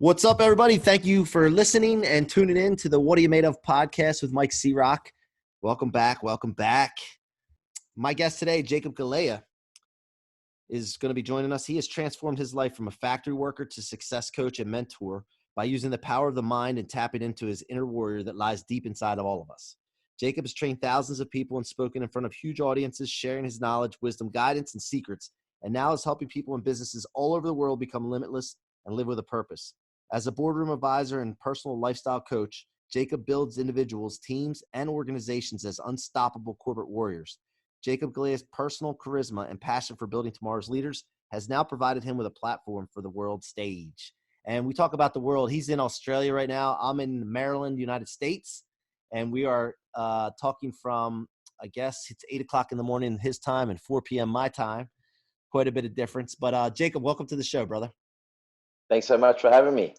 What's up, everybody? Thank you for listening and tuning in to the What Are You Made Of podcast with Mike C-Roc. Welcome back. Welcome back. My guest today, Jacob Galea, is going to be joining us. He has transformed his life from a factory worker to success coach and mentor by using the power of the mind and tapping into his inner warrior that lies deep inside of all of us. Jacob has trained thousands of people and spoken in front of huge audiences, sharing his knowledge, wisdom, guidance, and secrets, and now is helping people and businesses all over the world become limitless and live with a purpose. As a boardroom advisor and personal lifestyle coach, Jacob builds individuals, teams, and organizations as unstoppable corporate warriors. Jacob Galea's personal charisma and passion for building tomorrow's leaders has now provided him with a platform for the world stage. And we talk about the world. He's in Australia right now. I'm in Maryland, United States. And we are talking from, I guess it's 8 o'clock in the morning his time and 4 p.m. my time. Quite a bit of difference. But Jacob, welcome to the show, brother. Thanks so much for having me.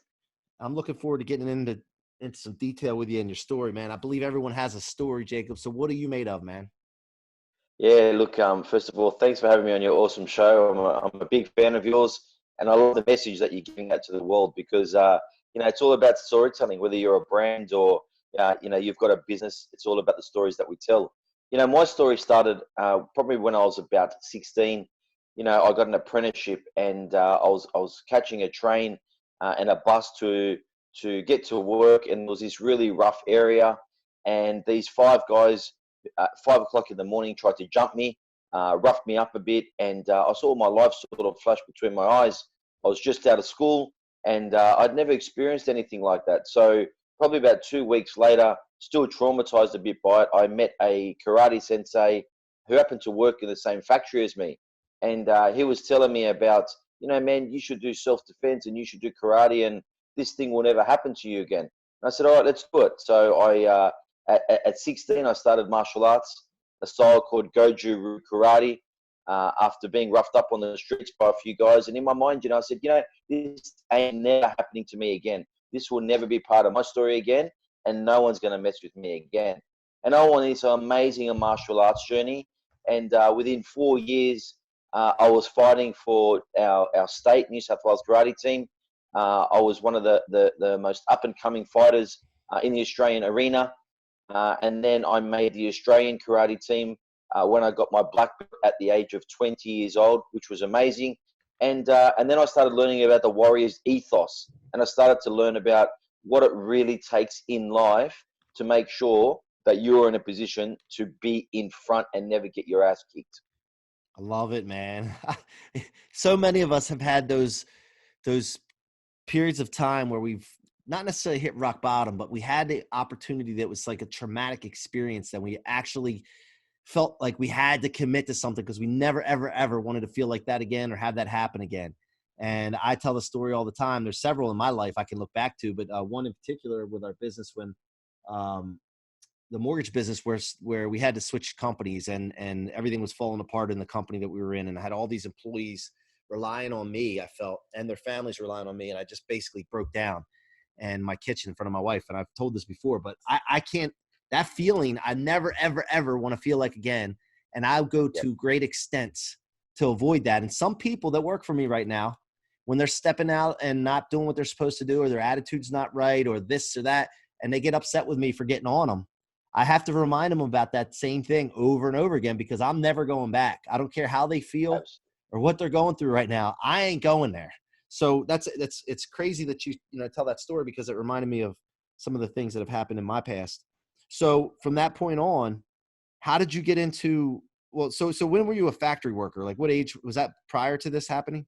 I'm looking forward to getting into some detail with you and your story, man. I believe everyone has a story, Jacob. So what are you made of, man? Yeah, look, first of all, thanks for having me on your awesome show. I'm a big fan of yours, and I love the message that you're giving out to the world because, it's all about storytelling, whether you're a brand or, you've got a business. It's all about the stories that we tell. My story started probably when I was about 16. I got an apprenticeship and I was catching a train and a bus to get to work, and there was this really rough area, and these five guys at 5 o'clock in the morning tried to jump me, roughed me up a bit, and I saw my life sort of flash between my eyes. I was just out of school, and I'd never experienced anything like that. So probably about 2 weeks later, still traumatized a bit by it, I met a karate sensei who happened to work in the same factory as me, and he was telling me about, man, you should do self-defense and you should do karate, and this thing will never happen to you again. And I said, all right, let's do it. So at 16, I started martial arts, a style called Goju Karate, after being roughed up on the streets by a few guys. And in my mind, I said, this ain't never happening to me again. This will never be part of my story again, and no one's going to mess with me again. And I went on this amazing martial arts journey. And within 4 years, I was fighting for our state, New South Wales karate team. I was one of the most up-and-coming fighters in the Australian arena. And then I made the Australian karate team when I got my black belt at the age of 20 years old, which was amazing. And then I started learning about the Warriors ethos. And I started to learn about what it really takes in life to make sure that you're in a position to be in front and never get your ass kicked. I love it, man. So many of us have had those periods of time where we've not necessarily hit rock bottom, but we had the opportunity that was like a traumatic experience that we actually felt like we had to commit to something because we never, ever, ever wanted to feel like that again or have that happen again. And I tell the story all the time. There's several in my life I can look back to, but one in particular with our business when the mortgage business where we had to switch companies and everything was falling apart in the company that we were in. And I had all these employees relying on me, I felt, and their families relying on me. And I just basically broke down in my kitchen in front of my wife. And I've told this before, but I can't, that feeling, I never, ever, ever want to feel like again. And I'll go to great extents to avoid that. And some people that work for me right now, when they're stepping out and not doing what they're supposed to do, or their attitude's not right, or this or that, and they get upset with me for getting on them, I have to remind them about that same thing over and over again, because I'm never going back. I don't care how they feel or what they're going through right now. I ain't going there. So it's crazy that you tell that story, because it reminded me of some of the things that have happened in my past. So from that point on, how did you get into, so when were you a factory worker? Like what age was that prior to this happening?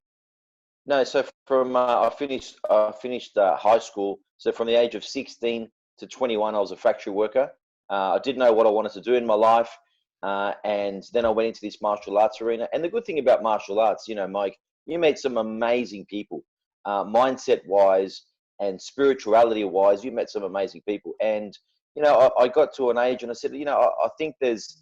No, so from I finished high school. So from the age of 16 to 21, I was a factory worker. I didn't know what I wanted to do in my life. And then I went into this martial arts arena. And the good thing about martial arts, Mike, you meet some amazing people, mindset-wise and spirituality-wise. You met some amazing people. And, I got to an age and I said, I think there's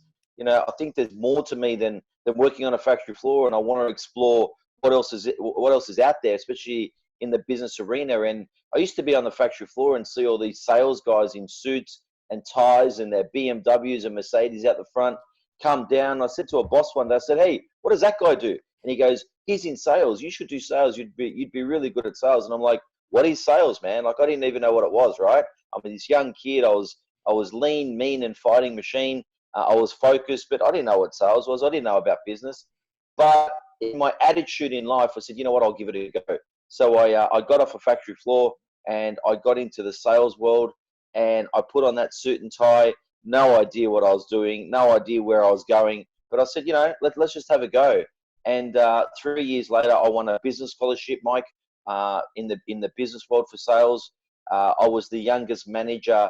more to me than working on a factory floor. And I want to explore what else is out there, especially in the business arena. And I used to be on the factory floor and see all these sales guys in suits and ties and their BMWs and Mercedes out the front come down. I said to a boss one day, I said, hey, what does that guy do? And he goes, he's in sales. You should do sales. You'd be really good at sales. And I'm like, what is sales, man? Like, I didn't even know what it was, right? I mean, this young kid, I was lean, mean, and fighting machine. I was focused, but I didn't know what sales was. I didn't know about business. But in my attitude in life, I said, you know what, I'll give it a go. So I got off a factory floor and I got into the sales world, and I put on that suit and tie, no idea what I was doing, no idea where I was going. But I said, you know, let's just have a go. And 3 years later, I won a business scholarship, Mike, in the business world for sales. I was the youngest manager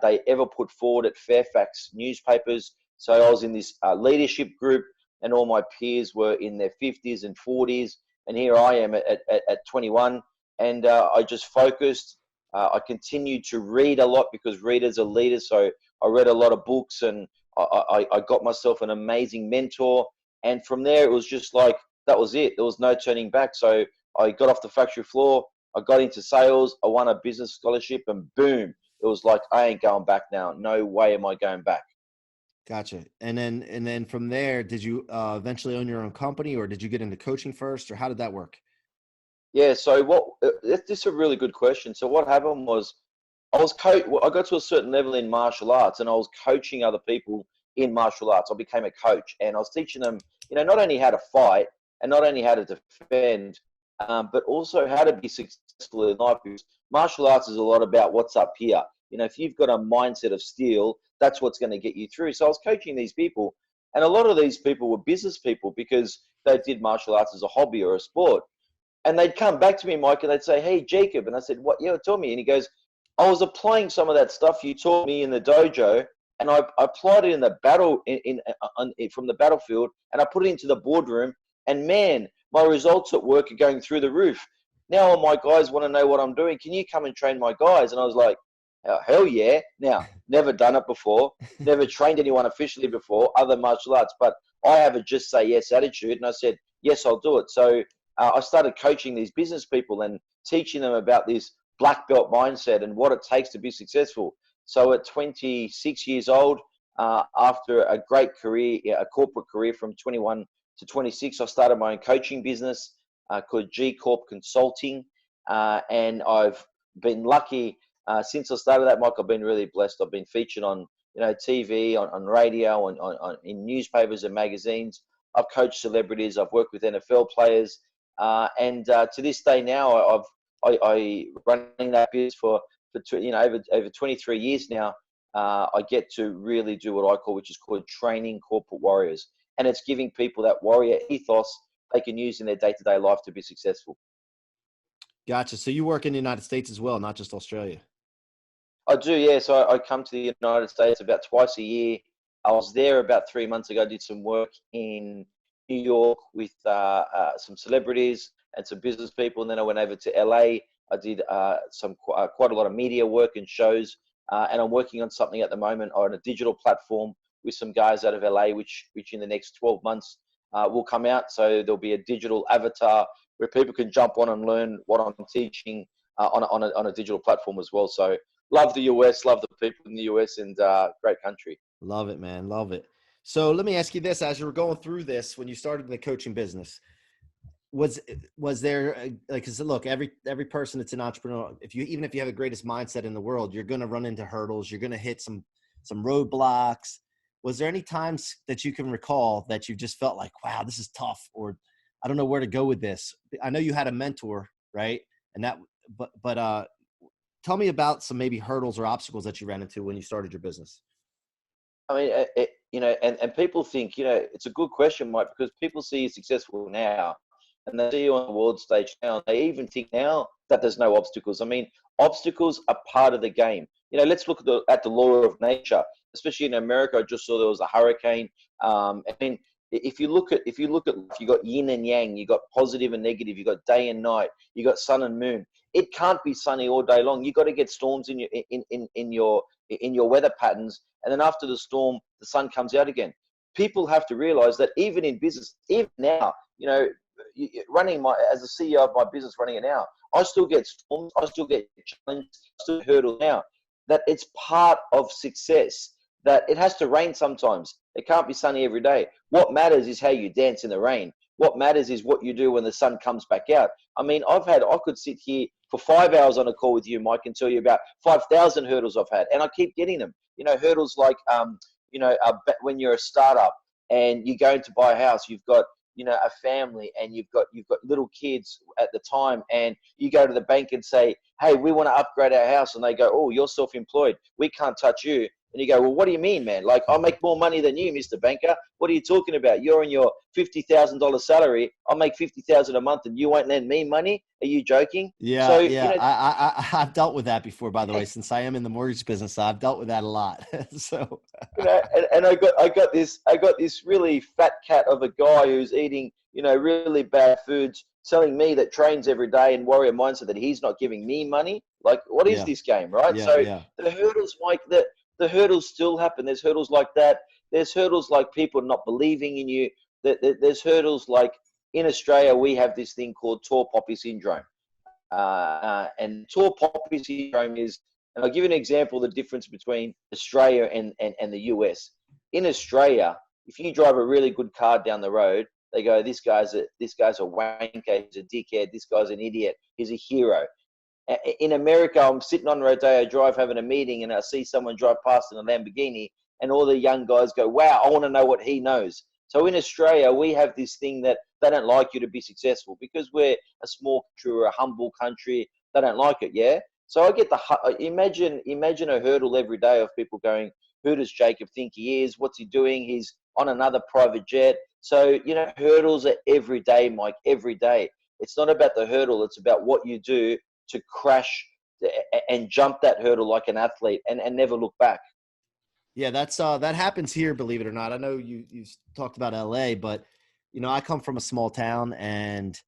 they ever put forward at Fairfax newspapers. So I was in this leadership group, and all my peers were in their 50s and 40s. And here I am at 21, and I just focused. I continued to read a lot because readers are leaders. So I read a lot of books, and I got myself an amazing mentor. And from there, it was just like, that was it. There was no turning back. So I got off the factory floor. I got into sales. I won a business scholarship, and boom, it was like, I ain't going back now. No way am I going back. Gotcha. And then from there, did you eventually own your own company, or did you get into coaching first, or how did that work? Yeah. So this is a really good question. So what happened was, I got to a certain level in martial arts, and I was coaching other people in martial arts. I became a coach, and I was teaching them, not only how to fight and not only how to defend, but also how to be successful in life. Because martial arts is a lot about what's up here. If you've got a mindset of steel, that's what's going to get you through. So I was coaching these people, and a lot of these people were business people because they did martial arts as a hobby or a sport. And they'd come back to me, Mike, and they'd say, "Hey, Jacob." And I said, "What? Yeah, tell me." And he goes, "I was applying some of that stuff you taught me in the dojo, and I applied it in the battle from the battlefield, and I put it into the boardroom. And man, my results at work are going through the roof. Now all my guys want to know what I'm doing. Can you come and train my guys?" And I was like, "Oh, hell yeah!" Now, never done it before, never trained anyone officially before, other martial arts, but I have a just say yes attitude, and I said, "Yes, I'll do it." So I started coaching these business people and teaching them about this black belt mindset and what it takes to be successful. So at 26 years old, after a great career, a corporate career from 21 to 26, I started my own coaching business called G Corp Consulting. And I've been lucky since I started that, Mike. I've been really blessed. I've been featured on TV, on radio, in newspapers and magazines. I've coached celebrities. I've worked with NFL players. And to this day now, I running that business for over 23 years now. I get to really do what I call, which is called training corporate warriors, and it's giving people that warrior ethos they can use in their day-to-day life to be successful. Gotcha. So you work in the United States as well, not just Australia. I do, yeah. So I come to the United States about twice a year. I was there about 3 months ago. I did some work in New York with some celebrities and some business people, and then I went over to LA. I did quite a lot of media work and shows, and I'm working on something at the moment on a digital platform with some guys out of LA, which in the next 12 months will come out. So there'll be a digital avatar where people can jump on and learn what I'm teaching on a digital platform as well. So love the US, love the people in the US, and great country. Love it, man. Love it. So let me ask you this: as you were going through this, when you started the coaching business, was there like, because look, every person that's an entrepreneur, even if you have the greatest mindset in the world, you're going to run into hurdles. You're going to hit some roadblocks. Was there any times that you can recall that you just felt like, wow, this is tough, or I don't know where to go with this? I know you had a mentor, right? And that, but tell me about some maybe hurdles or obstacles that you ran into when you started your business. I mean, and people think, it's a good question, Mike, because people see you successful now, and they see you on the world stage now. They even think now that there's no obstacles. I mean, obstacles are part of the game. Let's look at the law of nature, especially in America. I just saw there was a hurricane. I mean, if you look at you got yin and yang, you got positive and negative, you got day and night, you got sun and moon. It can't be sunny all day long. You got to get storms in your weather patterns, and then after the storm, the sun comes out again. People have to realize that even in business, even now, running as a CEO of my business, running it now, I still get storms, I still get challenges, I still hurdle now. That it's part of success. That it has to rain sometimes. It can't be sunny every day. What matters is how you dance in the rain. What matters is what you do when the sun comes back out. I mean, I could sit here for 5 hours on a call with you, Mike, and tell you about 5,000 hurdles I've had, and I keep getting them. Hurdles like, when you're a startup and you're going to buy a house, you've got, a family, and you've got little kids at the time, and you go to the bank and say, hey, we want to upgrade our house, and they go, oh, you're self-employed, we can't touch you. And you go, well, what do you mean, man? Like, I'll make more money than you, Mr. Banker. What are you talking about? You're on your $50,000 salary. I'll make $50,000 a month, and you won't lend me money. Are you joking? Yeah, So, yeah. I've dealt with that before, by the way, since I am in the mortgage business. I've dealt with that a lot. So, and I got this really fat cat of a guy who's eating, really bad foods, telling me that trains every day and warrior mindset that he's not giving me money. Like, what is yeah, this game, right? yeah, So yeah. the hurdles like that, the hurdles still happen. There's hurdles like that. There's hurdles like people not believing in you. There's hurdles like, in Australia, we have this thing called tall poppy syndrome. And tall poppy syndrome is, and I'll give you an example of the difference between Australia and the US. In Australia, if you drive a really good car down the road, they go, this guy's a wanker, he's a dickhead, this guy's an idiot, he's a hero. In America, I'm sitting on Rodeo Drive having a meeting, and I see someone drive past in a Lamborghini, and all the young guys go, wow, I want to know what he knows. So in Australia, we have this thing that they don't like you to be successful because we're a small country, we're a humble country. They don't like it, yeah? So I get imagine a hurdle every day of people going, who does Jacob think he is? What's he doing? He's on another private jet. So, hurdles are every day, Mike, every day. It's not about the hurdle. It's about what you do to crash and jump that hurdle like an athlete and never look back. Yeah, that happens here, believe it or not. I know you talked about LA, but I come from a small town, and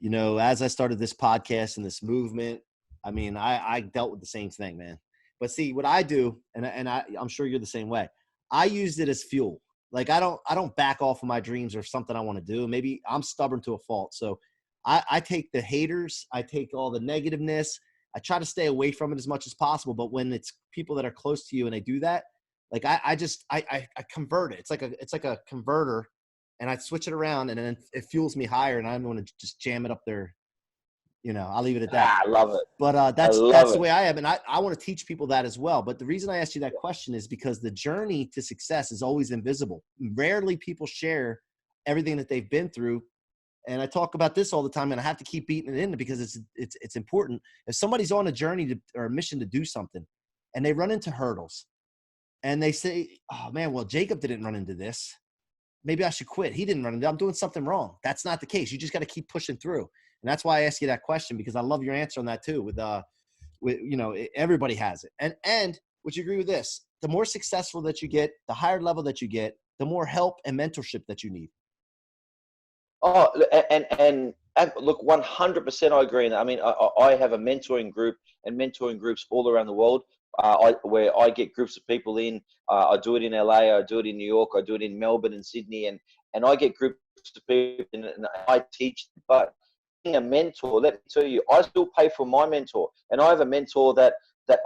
as I started this podcast and this movement, I mean, I dealt with the same thing, man. But see, what I do, and I'm sure you're the same way. I used it as fuel. Like, I don't back off of my dreams or something I want to do. Maybe I'm stubborn to a fault. So I take the haters, I take all the negativeness, I try to stay away from it as much as possible. But when it's people that are close to you and they do that, like I convert it. It's like a converter, and I switch it around, and then it fuels me higher, and I'm going to just jam it up there. I'll leave it at that. I love it. But I that's love the it. way I am, and I want to teach people that as well. But the reason I asked you that question is because the journey to success is always invisible. Rarely people share everything that they've been through. And I talk about this all the time, and I have to keep beating it in because it's important. If somebody's on a journey or a mission to do something, and they run into hurdles, and they say, oh man, well, Jacob didn't run into this. Maybe I should quit. He didn't run into it. I'm doing something wrong. That's not the case. You just got to keep pushing through. And that's why I ask you that question, because I love your answer on that too. With everybody has it. And would you agree with this? The more successful that you get, the higher level that you get, the more help and mentorship that you need. Oh, and look, 100% I agree. I mean, I have a mentoring group and mentoring groups all around the world. Where I get groups of people in. I do it in LA, I do it in New York, I do it in Melbourne and Sydney, and I get groups of people in, and I teach. But being a mentor, let me tell you, I still pay for my mentor, and I have a mentor that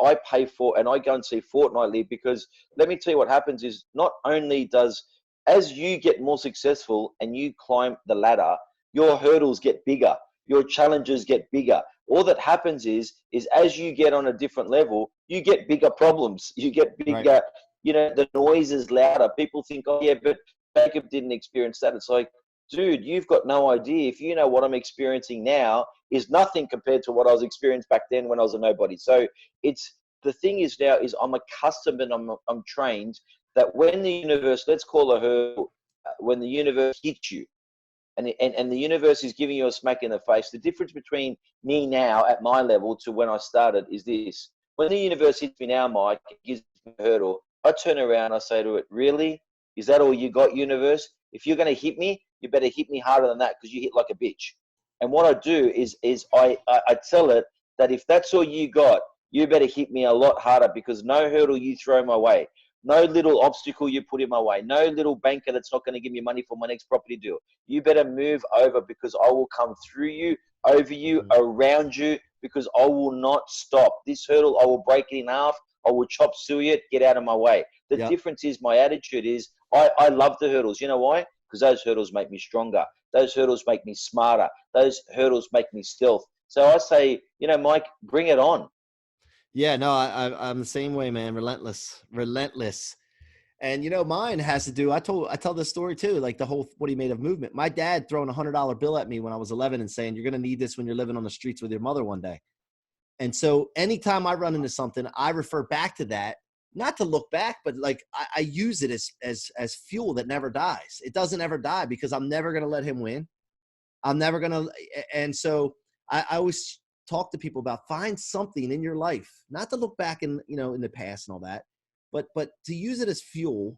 I pay for, and I go and see fortnightly, because let me tell you what happens is, not only does, as you get more successful and you climb the ladder, your hurdles get bigger, your challenges get bigger. All that happens is as you get on a different level, you get bigger problems. You get Right. bigger, the noise is louder. People think, oh yeah, but Jacob didn't experience that. It's like, dude, you've got no idea. If you know what I'm experiencing now is nothing compared to what I was experiencing back then when I was a nobody. So the thing is now is I'm accustomed and I'm trained that when the universe, let's call a hurdle, when the universe hits you, and the universe is giving you a smack in the face. The difference between me now at my level to when I started is this. When the universe hits me now, Mike, it gives me a hurdle. I turn around, I say to it, really? Is that all you got, universe? If you're going to hit me, you better hit me harder than that, because you hit like a bitch. And what I do is I tell it that if that's all you got, you better hit me a lot harder, because no hurdle you throw my way, no little obstacle you put in my way, no little banker that's not going to give me money for my next property deal, you better move over, because I will come through you, over you, around you, because I will not stop. This hurdle, I will break it in half. I will chop suey it, get out of my way. The Yep. difference is my attitude is I love the hurdles. You know why? because those hurdles make me stronger. Those hurdles make me smarter. Those hurdles make me stealth. So I say, Mike, bring it on. Yeah, no, I'm the same way, man. Relentless, relentless. And mine has to do. I tell this story too, like the whole what he made of movement. My dad throwing $100 bill at me when I was 11 and saying, "You're going to need this when you're living on the streets with your mother one day." And so anytime I run into something, I refer back to that, not to look back, but like I use it as fuel that never dies. It doesn't ever die because I'm never going to let him win. I'm never going to. And so I always talk to people about find something in your life, not to look back in the past and all that, but to use it as fuel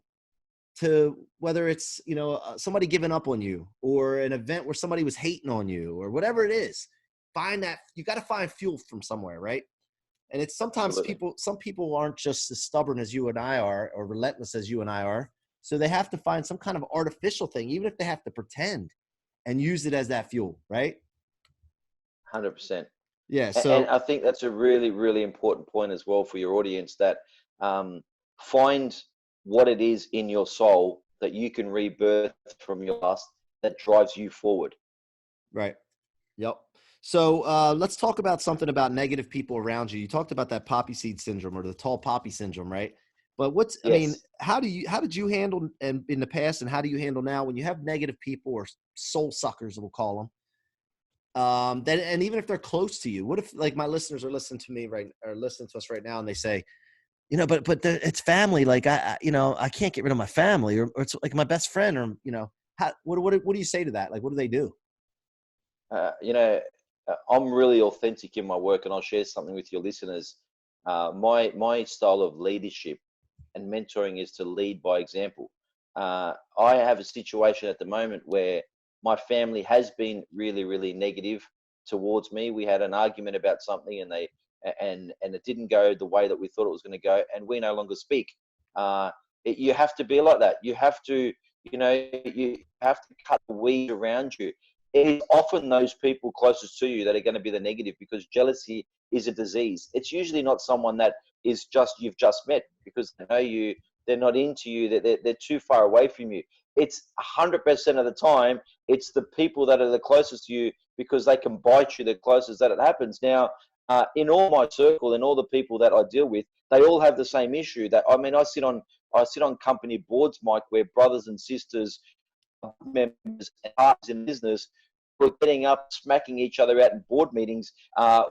to whether it's, somebody giving up on you or an event where somebody was hating on you or whatever it is. Find that you got to find fuel from somewhere, right? And it's sometimes Absolutely. some people aren't just as stubborn as you and I are or relentless as you and I are. So they have to find some kind of artificial thing, even if they have to pretend and use it as that fuel, right? 100%. Yeah. And So I think that's a really, really important point as well for your audience, that find what it is in your soul that you can rebirth from your past that drives you forward. right. Yep. So let's talk about something about negative people around you. You talked about that poppy seed syndrome or the tall poppy syndrome, right? But I mean, Yes. how did you handle in the past and how do you handle now when you have negative people or soul suckers, we'll call them? Then, and even if they're close to you, what if like my listeners are listening to me or listening to us right now and they say, it's family. Like I can't get rid of my family or it's like my best friend or, what do you say to that? Like, what do they do? Uh, you know, I'm really authentic in my work, and I'll share something with your listeners. My style of leadership and mentoring is to lead by example. I have a situation at the moment where my family has been really, really negative towards me. We had an argument about something, and it didn't go the way that we thought it was going to go, and we no longer speak. Uh, you have to be like that. You have to cut the weed around you. It is often those people closest to you that are going to be the negative, because jealousy is a disease. It's usually not someone that is just you've just met, because they know you, they're not into you, they're too far away from you. It's 100% of the time it's the people that are the closest to you, because they can bite you the closest that it happens. Now, in all my circle and all the people that I deal with, they all have the same issue. That I mean, I sit on company boards, Mike, where brothers and sisters, members, and partners in business were getting up, smacking each other out in board meetings,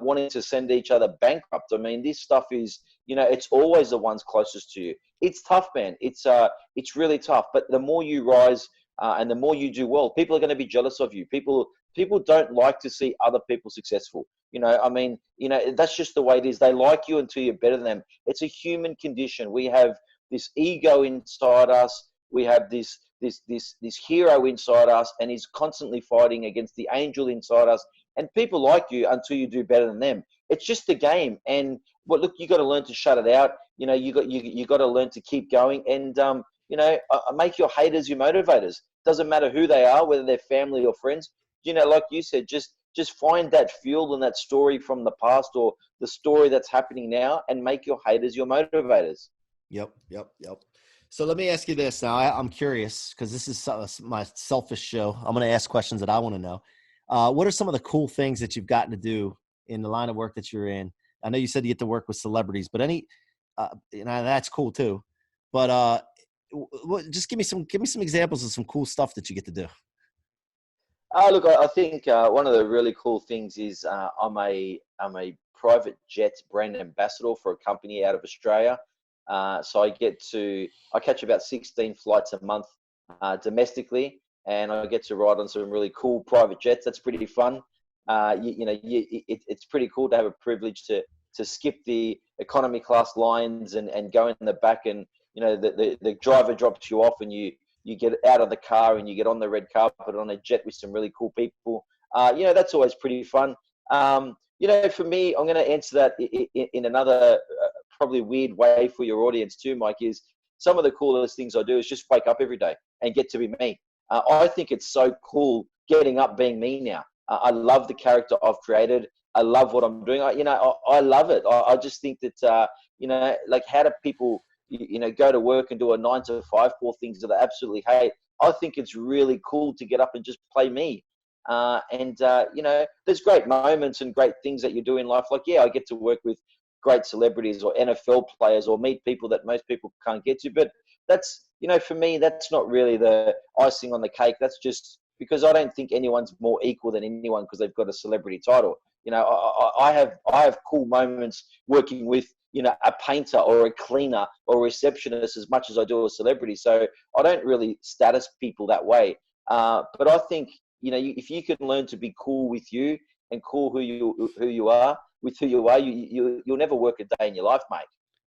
wanting to send each other bankrupt. I mean, this stuff is, it's always the ones closest to you. It's tough, man. It's really tough. But the more you rise and the more you do well, people are going to be jealous of you. People don't like to see other people successful. I mean, that's just the way it is. They like you until you're better than them. It's a human condition. We have this ego inside us. We have this hero inside us, and he's constantly fighting against the angel inside us. And people like you until you do better than them. It's just the game. And look, you got to learn to shut it out. You got to learn to keep going, and make your haters your motivators. Doesn't matter who they are, whether they're family or friends. Like you said, just find that fuel and that story from the past or the story that's happening now, and make your haters your motivators. Yep. Yep. Yep. So let me ask you this now. I'm curious because this is my selfish show. I'm going to ask questions that I want to know. What are some of the cool things that you've gotten to do in the line of work that you're in? I know you said you get to work with celebrities, but that's cool too. But just give me some examples of some cool stuff that you get to do. Look, I think one of the really cool things is I'm a private jet brand ambassador for a company out of Australia. So I catch about 16 flights a month domestically, and I get to ride on some really cool private jets. That's pretty fun. It's pretty cool to have a privilege to skip the economy class lines and go in the back, and the driver drops you off, and you get out of the car and you get on the red carpet on a jet with some really cool people. That's always pretty fun. For me, I'm going to answer that in another probably weird way for your audience too, Mike, is some of the coolest things I do is just wake up every day and get to be me. I think it's so cool getting up being me now. I love the character I've created. I love what I'm doing. I love it. I just think that, like how do people, go to work and do a 9 to 5, 4 things that they absolutely hate. I think it's really cool to get up and just play me. You know, there's great moments and great things that you do in life. Like, yeah, I get to work with great celebrities or NFL players or meet people that most people can't get to. But that's, you know, for me, that's not really the icing on the cake. That's just because I don't think anyone's more equal than anyone because they've got a celebrity title. You know, I have cool moments working with, you know, a painter or a cleaner or a receptionist as much as I do a celebrity. So I don't really status people that way. But I think, you know, if you can learn to be cool with you and cool who you are with who you are, you'll never work a day in your life, mate.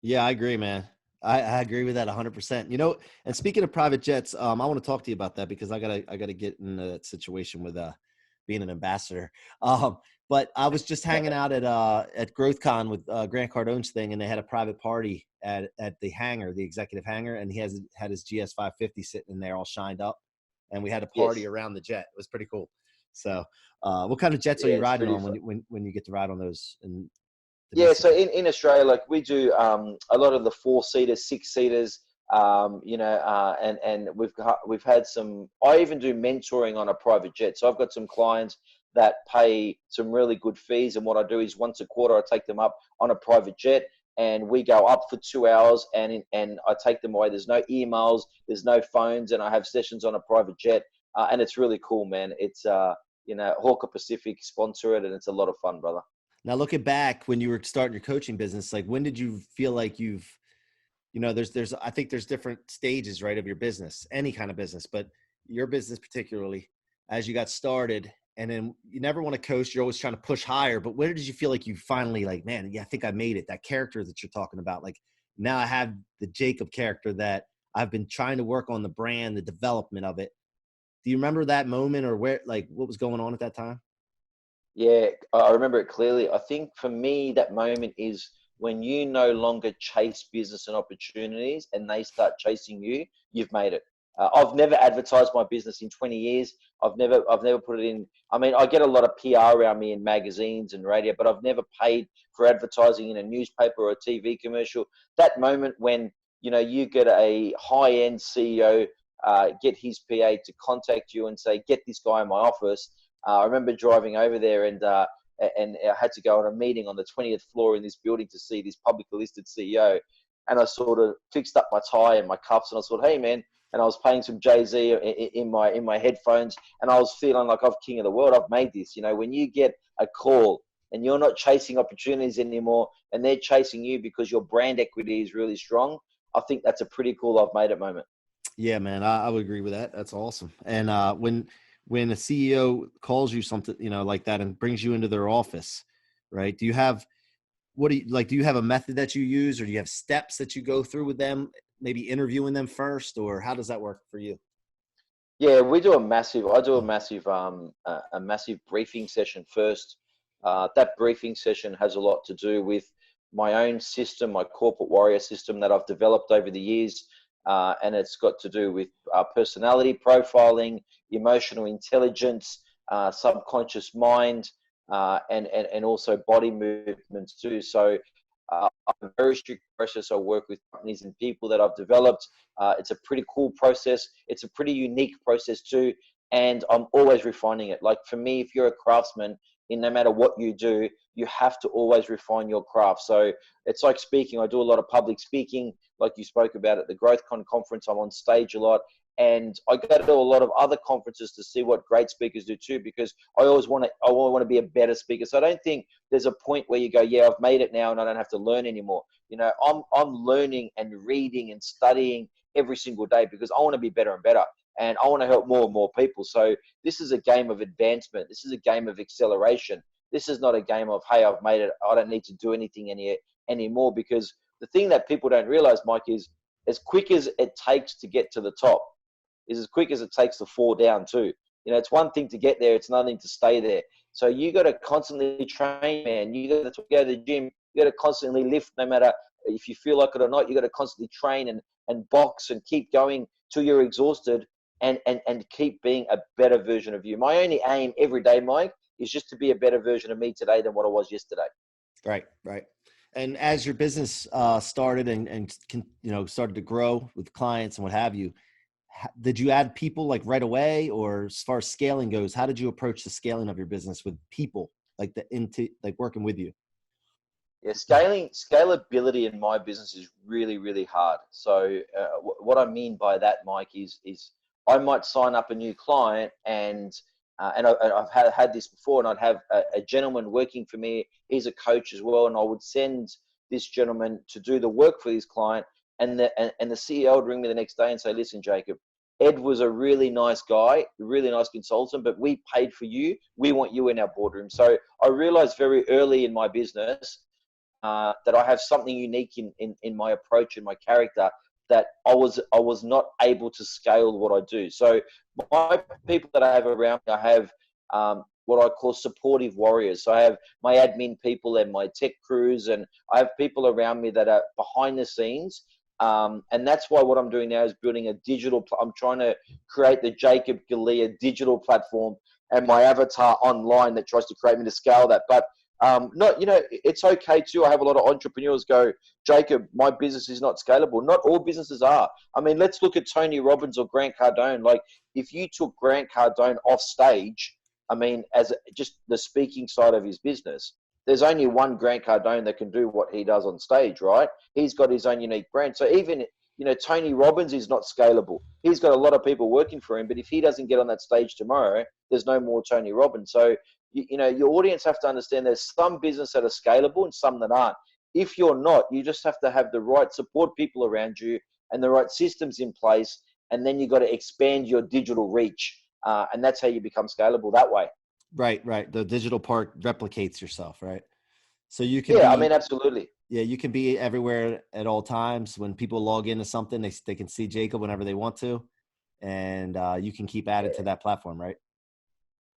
Yeah, I agree, man. I agree with that 100%. You know, and speaking of private jets, I want to talk to you about that because I gotta get in that situation with being an ambassador. Um, but I was just hanging out at GrowthCon with Grant Cardone's thing, and they had a private party at the hangar, the executive hangar, and he had his GS 550 sitting in there all shined up, and we had a party Yes. around the jet. It was pretty cool. So, what kind of jets are Yeah, you it's riding pretty on fun. when you get to ride on those in Yeah, so domestically? in Australia, like we do a lot of the four-seaters, six-seaters, you know, and we've had some. I even do mentoring on a private jet. So I've got some clients that pay some really good fees, and what I do is once a quarter I take them up on a private jet, and we go up for 2 hours, and I take them away. There's no emails, there's no phones, and I have sessions on a private jet, and it's really cool, man. It's you know, Hawker Pacific sponsor it, and it's a lot of fun, brother. Now, looking back when you were starting your coaching business, like when did you feel like I think there's different stages, right, of your business, any kind of business, but your business particularly, as you got started, and then you never want to coast. You're always trying to push higher. But where did you feel like you finally like, man, yeah, I think I made it. That character that you're talking about, like now I have the Jacob character that I've been trying to work on the brand, the development of it. Do you remember that moment or where, like, what was going on at that time? Yeah, I remember it clearly. I think for me, that moment is when you no longer chase business and opportunities and they start chasing you, you've made it. I've never advertised my business in 20 years. I've never put it in. I mean, I get a lot of PR around me in magazines and radio, but I've never paid for advertising in a newspaper or a TV commercial. That moment when, you know, you get a high-end CEO, get his PA to contact you and say, "Get this guy in my office." I remember driving over there and I had to go on a meeting on the 20th floor in this building to see this publicly listed CEO. And I sort of fixed up my tie and my cuffs and I thought, hey man, and I was playing some Jay Z in my headphones and I was feeling like I'm king of the world. I've made this. You know, when you get a call and you're not chasing opportunities anymore and they're chasing you because your brand equity is really strong, I think that's a pretty cool I've made it moment. Yeah, man, I would agree with that. That's awesome. And when a CEO calls you something, like that and brings you into their office, right? Do you have what do you like? Do you have a method that you use, or do you have steps that you go through with them? Maybe interviewing them first, or how does that work for you? Yeah, I do a massive briefing session first. That briefing session has a lot to do with my own system, my corporate warrior system that I've developed over the years. And it's got to do with personality profiling, emotional intelligence, subconscious mind, and also body movements too. So I have a very strict process. I work with companies and people that I've developed. It's a pretty cool process. It's a pretty unique process too, and I'm always refining it. Like for me, if you're a craftsman, in no matter what you do, you have to always refine your craft. So it's like speaking. I do a lot of public speaking, like you spoke about at the GrowthCon conference. I'm on stage a lot, and I go to a lot of other conferences to see what great speakers do too, because I always want to. I want to be a better speaker. So I don't think there's a point where you go, yeah, I've made it now, and I don't have to learn anymore. You know, I'm learning and reading and studying every single day because I want to be better and better. And I want to help more and more people. So this is a game of advancement. This is a game of acceleration. This is not a game of, hey, I've made it. I don't need to do anything anymore. Because the thing that people don't realize, Mike, is as quick as it takes to get to the top is as quick as it takes to fall down too. You know, it's one thing to get there. It's another thing to stay there. So you got to constantly train, man. You got to go to the gym. You got to constantly lift, no matter if you feel like it or not. You got to constantly train and box and keep going till you're exhausted and keep being a better version of you. My only aim every day, Mike, is just to be a better version of me today than what I was yesterday. Right, right. And as your business started and started to grow with clients and what have you, did you add people like right away, or as far as scaling goes, how did you approach the scaling of your business with people like working with you? Yeah, scalability in my business is really, really hard. So what I mean by that, Mike, is I might sign up a new client, and I've had this before, and I'd have a gentleman working for me. He's a coach as well, and I would send this gentleman to do the work for his client, and the CEO would ring me the next day and say, "Listen, Jacob, Ed was a really nice guy, a really nice consultant, but we paid for you. We want you in our boardroom." So I realized very early in my business that I have something unique in my approach and my character, that I was not able to scale what I do. So my people that I have around me, I have what I call supportive warriors. So I have my admin people and my tech crews, and I have people around me that are behind the scenes. And that's why what I'm doing now is building a digital. I'm trying to create the Jacob Galea digital platform, and my avatar online that tries to create me to scale that. But not, it's okay too. I have a lot of entrepreneurs go, "Jacob, my business is not scalable." Not all businesses are. I mean, let's look at Tony Robbins or Grant Cardone. Like, if you took Grant Cardone off stage, I mean, as just the speaking side of his business, there's only one Grant Cardone that can do what he does on stage, right? He's got his own unique brand. So even, Tony Robbins is not scalable. He's got a lot of people working for him, but if he doesn't get on that stage tomorrow, there's no more Tony Robbins. So your audience have to understand there's some business that are scalable and some that aren't. If you're not, you just have to have the right support people around you and the right systems in place, and then you got to expand your digital reach, and that's how you become scalable that way. Right, right. The digital part replicates yourself, right? So you can Yeah, I be, mean, absolutely. yeah, you can be everywhere at all times. When people log into something, they can see Jacob whenever they want to, and you can keep adding to that platform, right?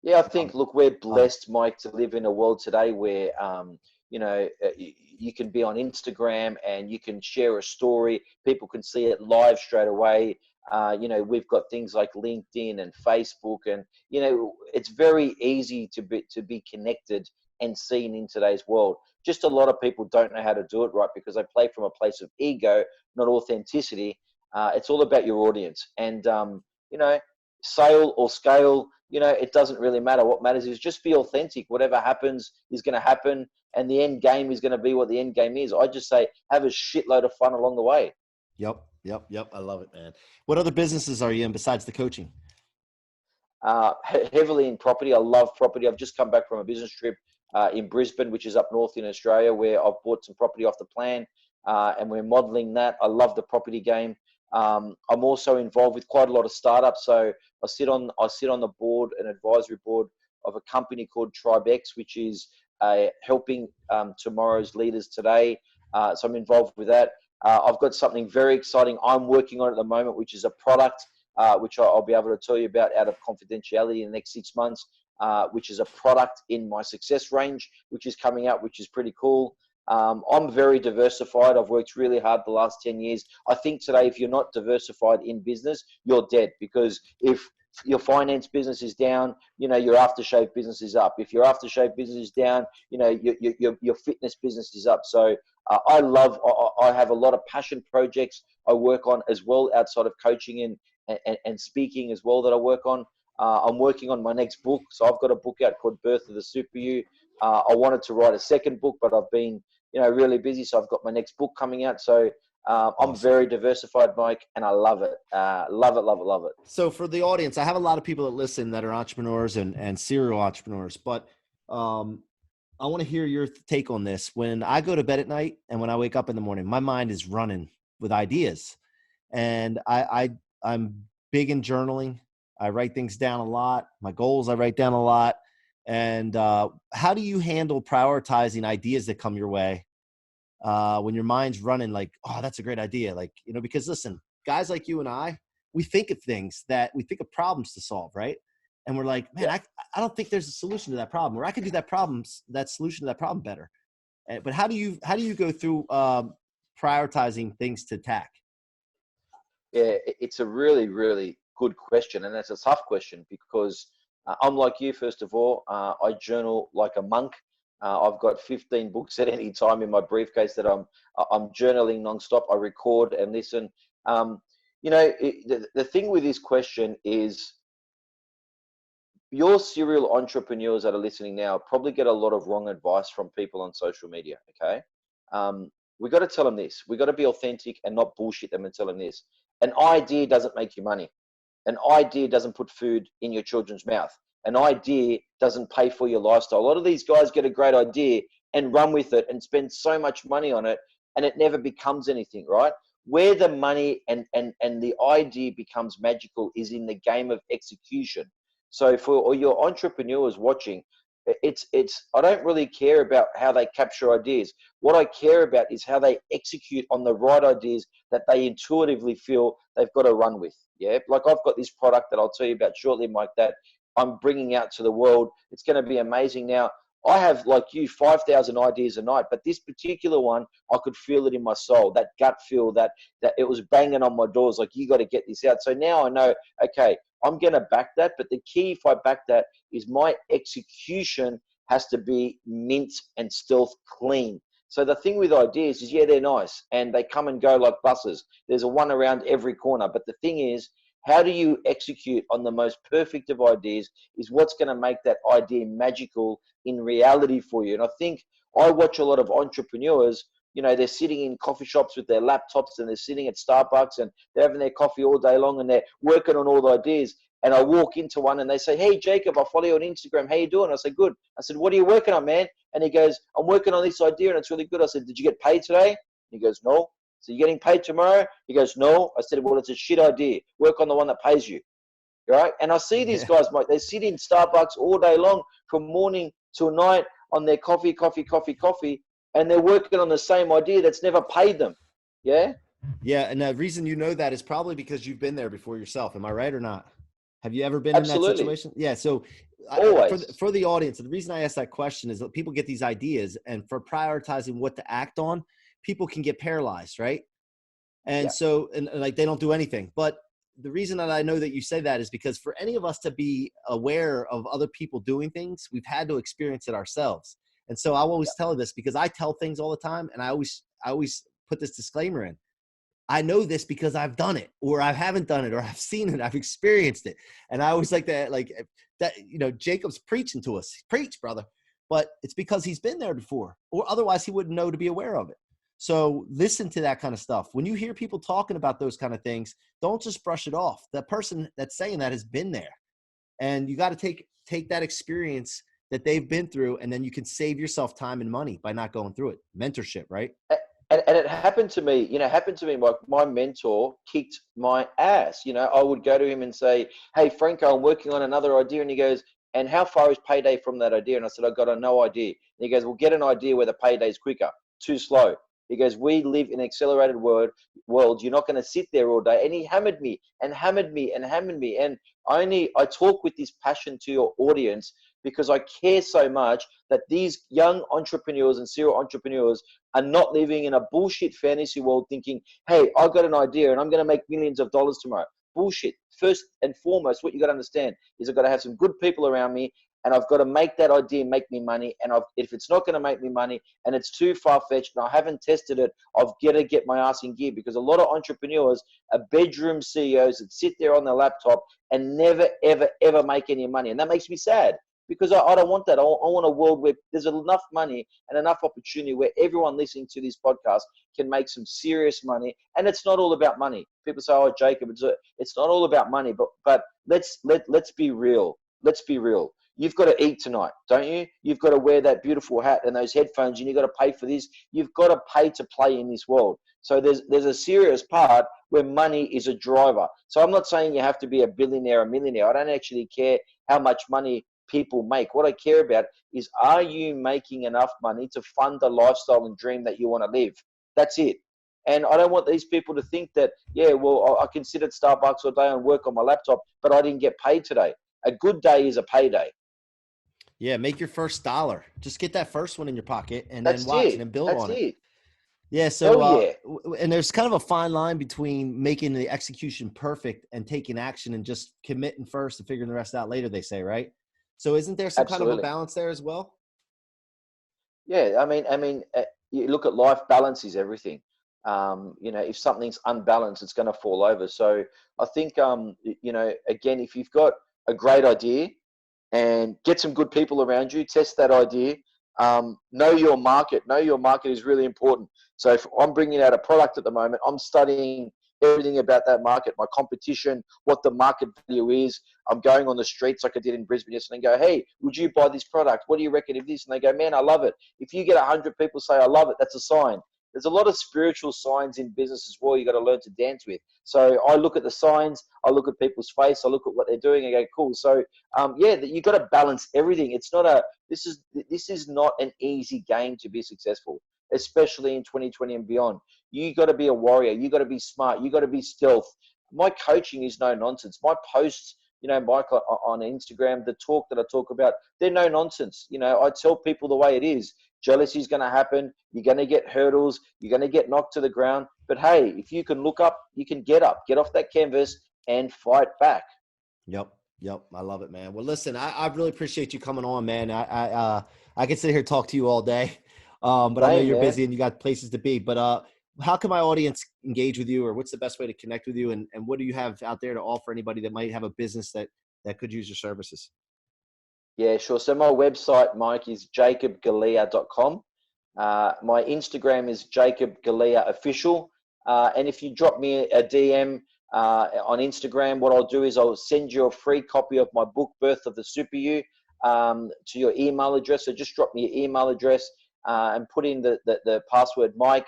Yeah, I Um, think, look, we're love it. blessed, Mike, to live in a world today where, you can be on Instagram and you can share a story. People can see it live straight away. We've got things like LinkedIn and Facebook, and it's very easy to be connected and seen in today's world. Just a lot of people don't know how to do it right because they play from a place of ego, not authenticity. It's all about your audience, and you know, sale or scale, it doesn't really matter. What matters is just be authentic. Whatever happens is going to happen, and the end game is going to be what the end game is. I just say have a shitload of fun along the way. Yep, yep, yep. I love it, man. What other businesses are you in besides the coaching? Heavily in property. I love property. I've just come back from a business trip in Brisbane, which is up north in Australia, where I've bought some property off the plan, and we're modeling that. I love the property game. I'm also involved with quite a lot of startups. So I sit on the board, an advisory board of a company called TribeX, which is helping tomorrow's leaders today. So I'm involved with that. I've got something very exciting I'm working on at the moment, which is a product which I'll be able to tell you about out of confidentiality in the next 6 months, which is a product in my success range, which is coming out, which is pretty cool. I'm very diversified. I've worked really hard the last 10 years. I think today, if you're not diversified in business, you're dead, because if your finance business is down, your aftershave business is up. If your aftershave business is down, your fitness business is up. So I have a lot of passion projects I work on as well outside of coaching and speaking as well that I work on. I'm working on my next book. So I've got a book out called Birth of the Super You. I wanted to write a second book, but I've been, really busy. So I've got my next book coming out. So I'm Awesome. very diversified, Mike, and I love it. Love it, love it, love it. So for the audience, I have a lot of people that listen that are entrepreneurs and serial entrepreneurs, but um, I want to hear your take on this. When I go to bed at night and when I wake up in the morning, my mind is running with ideas, and I'm big in journaling. I write things down a lot. My goals I write down a lot. And how do you handle prioritizing ideas that come your way when your mind's running like, oh, that's a great idea? Like, because listen, guys like you and we think of things that we think of problems to solve, right? And we're like, man, Yeah. I don't think there's a solution to that problem, or I could do that solution to that problem better. But how do you go through prioritizing things to attack? Yeah, it's a really, really good question, and it's a tough question because I'm like you. First of all, I journal like a monk. I've got 15 books at any time in my briefcase that I'm journaling nonstop. I record and listen. Um, The thing with this question is, your serial entrepreneurs that are listening now probably get a lot of wrong advice from people on social media. Okay. Um, we got to tell them this. We got to be authentic and not bullshit them and tell them this. An idea doesn't make you money. An idea doesn't put food in your children's mouth. An idea doesn't pay for your lifestyle. A lot of these guys get a great idea and run with it and spend so much money on it, and it never becomes anything, right? Where the money and the idea becomes magical is in the game of execution. So for all your entrepreneurs watching, it's I don't really care about how they capture ideas. What I care about is how they execute on the right ideas that they intuitively feel they've got to run with. Yeah, like I've got this product that I'll tell you about shortly, Mike, that I'm bringing out to the world. It's going to be amazing. Now, I have, like you, 5,000 ideas a night, but this particular one, I could feel it in my soul, that gut feel, that it was banging on my doors, like, you got to get this out. So now I know, okay, I'm going to back that, but the key, if I back that, is my execution has to be mint and stealth clean. So the thing with ideas is, yeah, they're nice and they come and go like buses. There's a one around every corner. But the thing is, how do you execute on the most perfect of ideas is what's going to make that idea magical in reality for you. And I think I watch a lot of entrepreneurs, they're sitting in coffee shops with their laptops and they're sitting at Starbucks and they're having their coffee all day long and they're working on all the ideas. And I walk into one and they say, "Hey, Jacob, I follow you on Instagram. How you doing?" I say, "Good." I said, "What are you working on, man?" And he goes, "I'm working on this idea and it's really good." I said, "Did you get paid today?" And he goes, "No." "So you're getting paid tomorrow?" He goes, "No." I said, "Well, it's a shit idea. Work on the one that pays you." Right? And I see these Yeah. guys, Mike, they sit in Starbucks all day long from morning till night on their coffee, and they're working on the same idea that's never paid them. Yeah? Yeah. And the reason you know that is probably because you've been there before yourself. Am I right or not? Have you ever been in that Absolutely. situation? Yeah. So Always. for the audience, the reason I ask that question is that people get these ideas, and for prioritizing what to act on, people can get paralyzed, right? And Yeah. so, and like they don't do anything. But the reason that I know that you say that is because for any of us to be aware of other people doing things, we've had to experience it ourselves. And so I always tell this because I tell things all the time, and I always put this disclaimer in. I know this because I've done it, or I haven't done it, or I've seen it, I've experienced it. And I always like that, Jacob's preaching to us. Preach, brother. But it's because he's been there before, or otherwise he wouldn't know to be aware of it. So listen to that kind of stuff. When you hear people talking about those kind of things, don't just brush it off. The person that's saying that has been there. And you got to take that experience that they've been through, and then you can save yourself time and money by not going through it. Mentorship, right? And it happened to me, my mentor kicked my ass. I would go to him and say, "Hey, Franco, I'm working on another idea." And he goes, "And how far is payday from that idea?" And I said, "I got no idea." And he goes, "Well, get an idea where the payday is quicker, too slow." He goes, "We live in an accelerated world. You're not going to sit there all day." And he hammered me and hammered me and hammered me. And I talk with this passion to your audience because I care so much that these young entrepreneurs and serial entrepreneurs are not living in a bullshit fantasy world thinking, "Hey, I got an idea and I'm going to make millions of dollars tomorrow." Bullshit. First and foremost, what you got to understand is I've got to have some good people around me, and I've got to make that idea make me money. And if it's not going to make me money and it's too far-fetched and I haven't tested it, I've got to get my ass in gear, because a lot of entrepreneurs are bedroom CEOs that sit there on their laptop and never, ever, ever make any money. And that makes me sad, because I don't want that. I want a world where there's enough money and enough opportunity where everyone listening to this podcast can make some serious money. And it's not all about money. People say, "Oh, Jacob, it's not all about money." But let's be real. Let's be real. You've got to eat tonight, don't you? You've got to wear that beautiful hat and those headphones, and you've got to pay for this. You've got to pay to play in this world. So there's a serious part where money is a driver. So I'm not saying you have to be a billionaire or millionaire. I don't actually care how much money people make. What I care about is, are you making enough money to fund the lifestyle and dream that you want to live? That's it. And I don't want these people to think that, yeah, well, I can sit at Starbucks all day and work on my laptop, but I didn't get paid today. A good day is a payday. Yeah, make your first dollar. Just get that first one in your pocket and then That's watch and it. then build That's on it. it. Yeah, so Hell yeah. and there's kind of a fine line between making the execution perfect and taking action and just committing first and figuring the rest out later, they say, right? So isn't there some kind of a Absolutely. balance there as well? Yeah. You look at life, balance is everything. If something's unbalanced, it's going to fall over. So I think, again, if you've got a great idea and get some good people around you, test that idea. Know your market. Know your market is really important. So if I'm bringing out a product at the moment, I'm studying everything about that market, my competition, what the market value is. I'm going on the streets like I did in Brisbane yesterday and go, hey, would you buy this product? What do you reckon of this? And they go, man, I love it. If you get 100 people say, I love it, that's a sign. There's a lot of spiritual signs in business as well you got to learn to dance with. So I look at the signs, I look at people's face, I look at what they're doing, and go, cool. So you got to balance everything. It's not this is not an easy game to be successful, especially in 2020 and beyond. You got to be a warrior. You got to be smart. You got to be stealth. My coaching is no nonsense. My posts, Mike, on Instagram, the talk that I talk about, they're no nonsense. I tell people the way it is. Jealousy is going to happen. You're going to get hurdles. You're going to get knocked to the ground. But hey, if you can look up, you can get up. Get off that canvas and fight back. Yep. I love it, man. Well, listen, I really appreciate you coming on, man. I could sit here and talk to you all day, but I know you're busy and you got places to be. But how can my audience engage with you, or what's the best way to connect with you? And what do you have out there to offer anybody that might have a business that could use your services? Yeah, sure. So my website, Mike, is jacobgalea.com. My Instagram is Jacob Galea Official. And if you drop me a DM on Instagram, what I'll do is I'll send you a free copy of my book, Birth of the Super You, to your email address. So just drop me your email address and put in the password Mike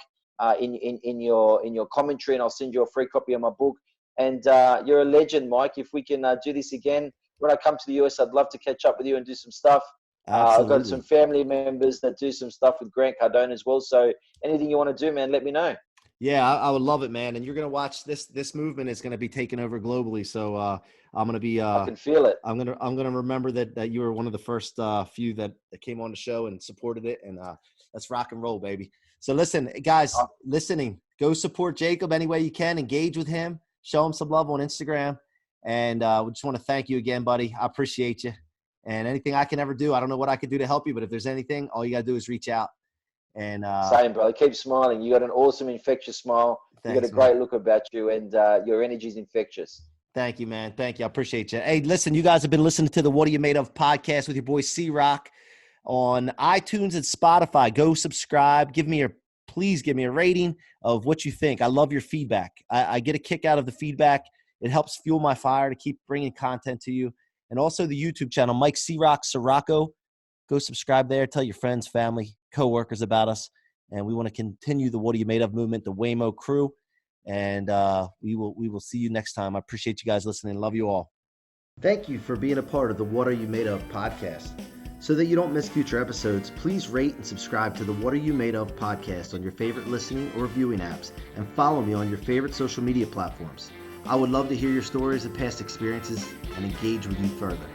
in your commentary, and I'll send you a free copy of my book. And you're a legend, Mike. If we can do this again, when I come to the US, I'd love to catch up with you and do some stuff. I've got some family members that do some stuff with Grant Cardone as well. So anything you want to do, man, let me know. Yeah, I would love it, man. And you're going to watch this movement is going to be taken over globally. So I'm going to be, I can feel it. I'm going to remember that you were one of the first few that came on the show and supported it. And let's rock and roll, baby. So listen, guys, listening, go support Jacob any way you can. Engage with him. Show him some love on Instagram. And we just want to thank you again, buddy. I appreciate you. And anything I can ever do, I don't know what I could do to help you, but if there's anything, all you got to do is reach out. And same, brother. Keep smiling. You got an awesome, infectious smile. You got a great look about you, and your energy is infectious. Thank you, man. Thank you. I appreciate you. Hey, listen, you guys have been listening to the What Are You Made Of podcast with your boy C-Roc on iTunes and Spotify. Go subscribe. Please give me a rating of what you think. I love your feedback. I get a kick out of the feedback. It helps fuel my fire to keep bringing content to you. And also the YouTube channel, Mike C-Roc, Ciorrocco. Go subscribe there. Tell your friends, family, coworkers about us. And we want to continue the What Are You Made Of movement, the Waymo crew. And we will see you next time. I appreciate you guys listening. Love you all. Thank you for being a part of the What Are You Made Of podcast. So that you don't miss future episodes, please rate and subscribe to the What Are You Made Of podcast on your favorite listening or viewing apps, and follow me on your favorite social media platforms. I would love to hear your stories and past experiences and engage with you further.